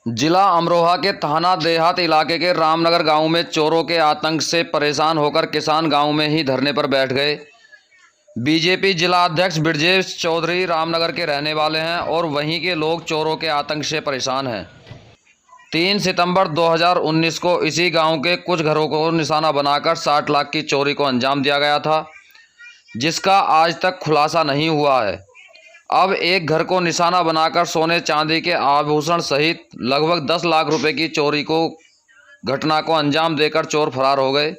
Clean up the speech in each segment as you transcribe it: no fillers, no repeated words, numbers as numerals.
जिला अमरोहा के थाना देहात इलाके के रामनगर गांव में चोरों के आतंक से परेशान होकर किसान गांव में ही धरने पर बैठ गए। बीजेपी जिला अध्यक्ष ब्रजेश चौधरी रामनगर के रहने वाले हैं और वहीं के लोग चोरों के आतंक से परेशान हैं। 3 सितंबर 2019 को इसी गांव के कुछ घरों को निशाना बनाकर 60 लाख की चोरी को अंजाम दिया गया था, जिसका आज तक खुलासा नहीं हुआ है। अब एक घर को निशाना बनाकर सोने चांदी के आभूषण सहित लगभग 10 लाख रुपए की चोरी को घटना को अंजाम देकर चोर फरार हो गए।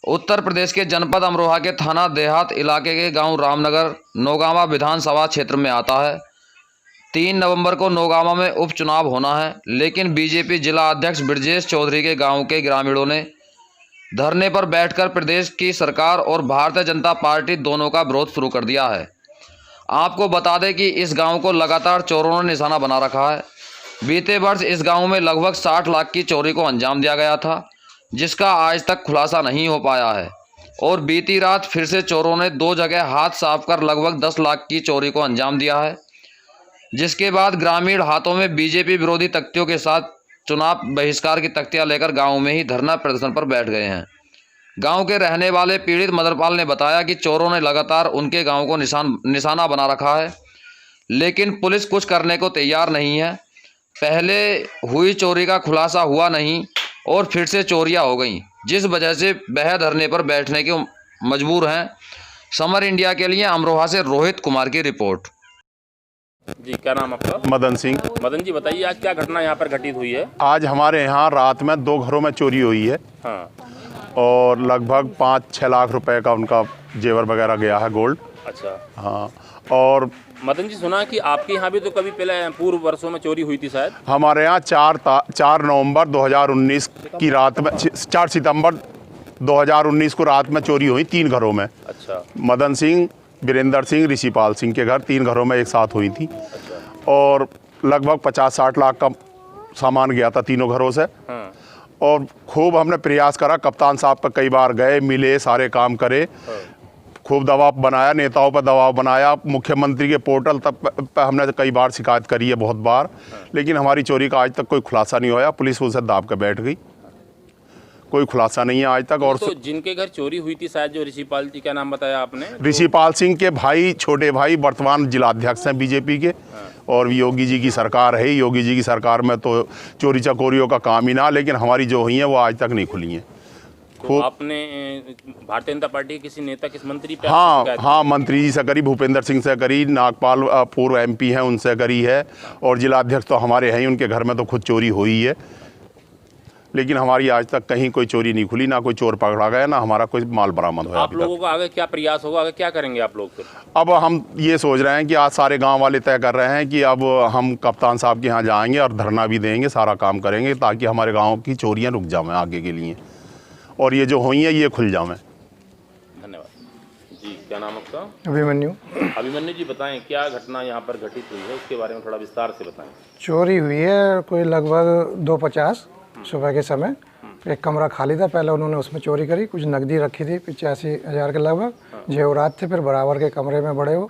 उत्तर प्रदेश के जनपद अमरोहा के थाना देहात इलाके के गांव रामनगर नौगावा विधानसभा क्षेत्र में आता है। 3 नवंबर को नौगावा में उपचुनाव होना है, लेकिन बीजेपी जिला अध्यक्ष ब्रजेश चौधरी के गांव के ग्रामीणों ने धरने पर बैठकर प्रदेश की सरकार और भारतीय जनता पार्टी दोनों का विरोध शुरू कर दिया है। आपको बता दें कि इस गांव को लगातार चोरों ने निशाना बना रखा है। बीते वर्ष इस गांव में लगभग 60 लाख की चोरी को अंजाम दिया गया था, जिसका आज तक खुलासा नहीं हो पाया है। और बीती रात फिर से चोरों ने 2 जगह हाथ साफ कर लगभग 10 लाख की चोरी को अंजाम दिया है, जिसके बाद ग्रामीण हाथों में बीजेपी विरोधी तख्तियों के साथ चुनाव बहिष्कार की तख्तियां लेकर गाँव में ही धरना प्रदर्शन पर बैठ गए हैं। गांव के रहने वाले पीड़ित मदरपाल ने बताया कि चोरों ने लगातार उनके गांव को निशाना बना रखा है, लेकिन पुलिस कुछ करने को तैयार नहीं है। पहले हुई चोरी का खुलासा हुआ नहीं और फिर से चोरियां हो गईं, जिस वजह से वह धरने पर बैठने के मजबूर हैं। समर इंडिया के लिए अमरोहा से रोहित कुमार की रिपोर्ट। जी, क्या नाम आपका? मदन सिंह। मदन जी, बताइए आज क्या घटना यहाँ पर घटित हुई है? आज हमारे यहाँ रात में 2 घरों में चोरी हुई है। हाँ। और लगभग 5-6 लाख रुपए का उनका जेवर वगैरह गया है, गोल्ड। अच्छा। हाँ। और मदन जी, सुना कि आपके यहाँ भी तो कभी पहले पूर्व वर्षों में चोरी हुई थी शायद? हमारे यहाँ 4 नवंबर 2019 की रात में 4 सितंबर 2019 को रात में चोरी हुई 3 घरों में। अच्छा। मदन सिंह, वीरेंद्र सिंह, ऋषिपाल सिंह के घर 3 घरों में एक साथ हुई थी। अच्छा। और लगभग 50-60 लाख का सामान गया था तीनों घरों से। हाँ। और खूब हमने प्रयास करा, कप्तान साहब पर कई बार गए, मिले, सारे काम करे। हाँ। खूब दबाव बनाया, नेताओं पर दबाव बनाया, मुख्यमंत्री के पोर्टल तक पर हमने कई बार शिकायत करी है, बहुत बार। लेकिन हमारी चोरी का आज तक कोई खुलासा नहीं हुआ। पुलिस उसे दाब कर बैठ गई, कोई खुलासा नहीं है आज तक। और तो जिनके घर चोरी हुई थी शायद, जो ऋषिपाल जी, क्या नाम बताया आपने? ऋषिपाल सिंह के भाई, छोटे भाई वर्तमान जिलाध्यक्ष हैं बीजेपी के। और योगी जी की सरकार है। योगी जी की सरकार में तो चोरी चकोरियों का काम ही ना, लेकिन हमारी जो हुई है वो आज तक नहीं खुली हैं। तो आपने भारतीय जनता पार्टी के किसी नेता, किस मंत्री पे? हाँ, मंत्री जी से करी, भूपेंद्र सिंह से करी, नागपाल पूर्व MP हैं, उनसे करी है। और जिलाध्यक्ष तो हमारे हैं ही, उनके घर में तो खुद चोरी हुई है। लेकिन हमारी आज तक कहीं कोई चोरी नहीं खुली, ना कोई चोर पकड़ा गया, ना हमारा कोई माल बरामद हुआ। आप लोगों का आगे क्या प्रयास होगा, आगे क्या करेंगे आप लोग फिर? अब हम ये सोच रहे हैं कि आज सारे गांव वाले तय कर रहे हैं कि अब हम कप्तान साहब के यहाँ जाएंगे और धरना भी देंगे, सारा काम करेंगे, ताकि हमारे गाँव की चोरियाँ रुक जाएं आगे के लिए, और ये जो हुई हैं ये खुल जाएं। धन्यवाद जी। क्या नाम आपका? अभिमन्यु। अभिमन्यु जी, बताएं क्या घटना यहाँ पर घटित हुई है, उसके बारे में थोड़ा विस्तार से बताएं। चोरी हुई है कोई लगभग 2:50 सुबह के समय। एक कमरा खाली था, पहले उन्होंने उसमें चोरी करी, कुछ नकदी रखी थी 85,000 के लगभग, जेवरात थे। फिर बराबर के कमरे में बड़े वो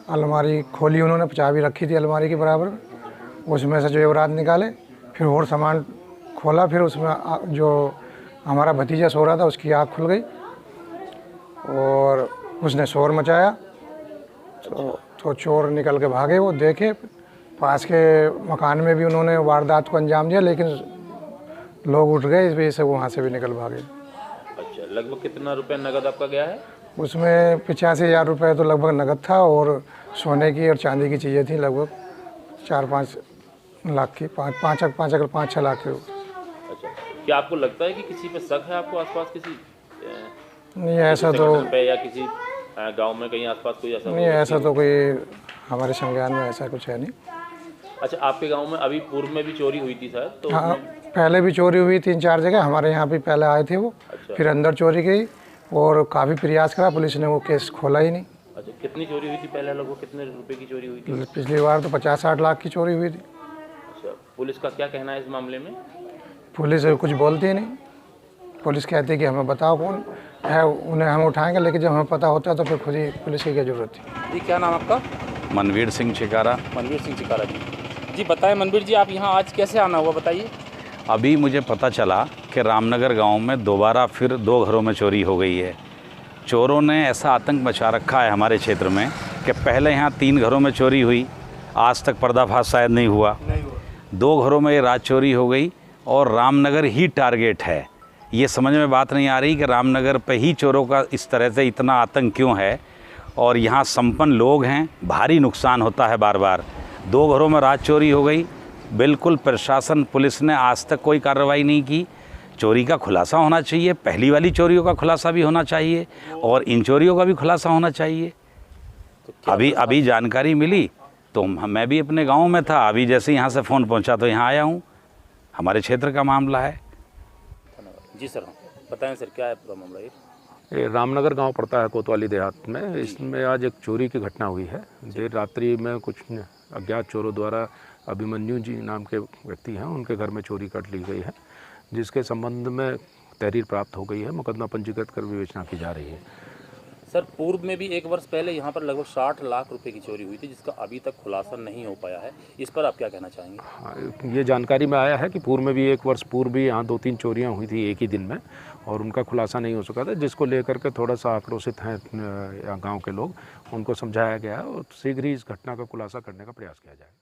अलमारी खोली, उन्होंने चाबी रखी थी अलमारी के बराबर, उसमें से जेवरात निकाले। फिर और सामान खोला, फिर उसमें जो हमारा भतीजा सो रहा था उसकी आँख खुल गई और उसने शोर मचाया। तो चोर निकल के भागे। वो देखे पास के मकान में भी उन्होंने वारदात को अंजाम दिया, लेकिन लोग उठ गए, इस वजह से वो वहाँ से भी निकल भागे। अच्छा, लगभग कितना रुपए नगद आपका गया है? उसमें 85,000 रुपये तो लगभग नगद था, और सोने की और चांदी की चीज़ें थी लगभग 4-5 लाख की, 5-6 लाख की। अच्छा, क्या आपको लगता है कि किसी पे शक है आपको आसपास, किसी नहीं ऐसा तो, या किसी गांव में कहीं आसपास कोई ऐसा? नहीं, ऐसा तो कोई हमारे संज्ञान में ऐसा कुछ है नहीं। अच्छा, आपके गांव में अभी पूर्व में भी चोरी हुई थी शायद? तो हाँ, पहले भी चोरी हुई 3-4 जगह हमारे यहाँ भी पहले आए थे वो। अच्छा। फिर अंदर चोरी गई और काफ़ी प्रयास करा, पुलिस ने वो केस खोला ही नहीं। अच्छा, कितनी चोरी हुई थी पहले? लगभग कितने रुपए की चोरी हुई थी? पिछली बार तो 50-60 लाख की चोरी हुई थी। अच्छा, पुलिस का क्या कहना है इस मामले में? पुलिस कुछ बोलती ही नहीं। पुलिस कहती है कि हमें बताओ कौन है, उन्हें हम उठाएंगे, लेकिन जब हमें पता होता है तो फिर खुद ही पुलिस की क्या जरूरत थी। जी, क्या नाम आपका? मनवीर सिंह चिकारा। मनवीर सिंह चिकारा जी। जी बताएं मनवीर जी, आप यहाँ आज कैसे आना हुआ बताइए। अभी मुझे पता चला कि रामनगर गांव में दोबारा फिर 2 घरों में चोरी हो गई है। चोरों ने ऐसा आतंक मचा रखा है हमारे क्षेत्र में कि पहले यहाँ 3 घरों में चोरी हुई, आज तक पर्दाफाश शायद नहीं हुआ। 2 घरों में ये रात चोरी हो गई और रामनगर ही टारगेट है। ये समझ में बात नहीं आ रही कि रामनगर पे ही चोरों का इस तरह से इतना आतंक क्यों है, और यहाँ संपन्न लोग हैं, भारी नुकसान होता है बार बार। 2 घरों में रात चोरी हो गई, बिल्कुल प्रशासन पुलिस ने आज तक कोई कार्रवाई नहीं की। चोरी का खुलासा होना चाहिए, पहली वाली चोरियों का खुलासा भी होना चाहिए और इन चोरियों का भी खुलासा होना चाहिए। अभी जानकारी मिली तो मैं भी अपने गांव में था, अभी जैसे यहाँ से फ़ोन पहुँचा तो यहाँ आया हूँ। हमारे क्षेत्र का मामला है। जी सर, बताएं सर क्या है पूरा मामला ये। ये रामनगर गांव पड़ता है कोतवाली देहात में। इसमें आज एक चोरी की घटना हुई है। देर रात्रि में कुछ अज्ञात चोरों द्वारा अभिमन्यु जी नाम के व्यक्ति हैं, उनके घर में चोरी कर ली गई है, जिसके संबंध में तहरीर प्राप्त हो गई है। मुकदमा पंजीकृत कर विवेचना की जा रही है। सर पूर्व में भी 1 वर्ष पहले यहाँ पर लगभग 60 लाख रुपए की चोरी हुई थी, जिसका अभी तक खुलासा नहीं हो पाया है। इस पर आप क्या कहना चाहेंगे। हाँ, ये जानकारी में आया है कि पूर्व में भी 1 वर्ष पूर्व भी यहाँ 2-3 चोरियाँ हुई थी एक ही दिन में, और उनका खुलासा नहीं हो सका था, जिसको लेकर के थोड़ा सा आक्रोशित हैं गांव के लोग। उनको समझाया गया और शीघ्र ही इस घटना का खुलासा करने का प्रयास किया जाएगा।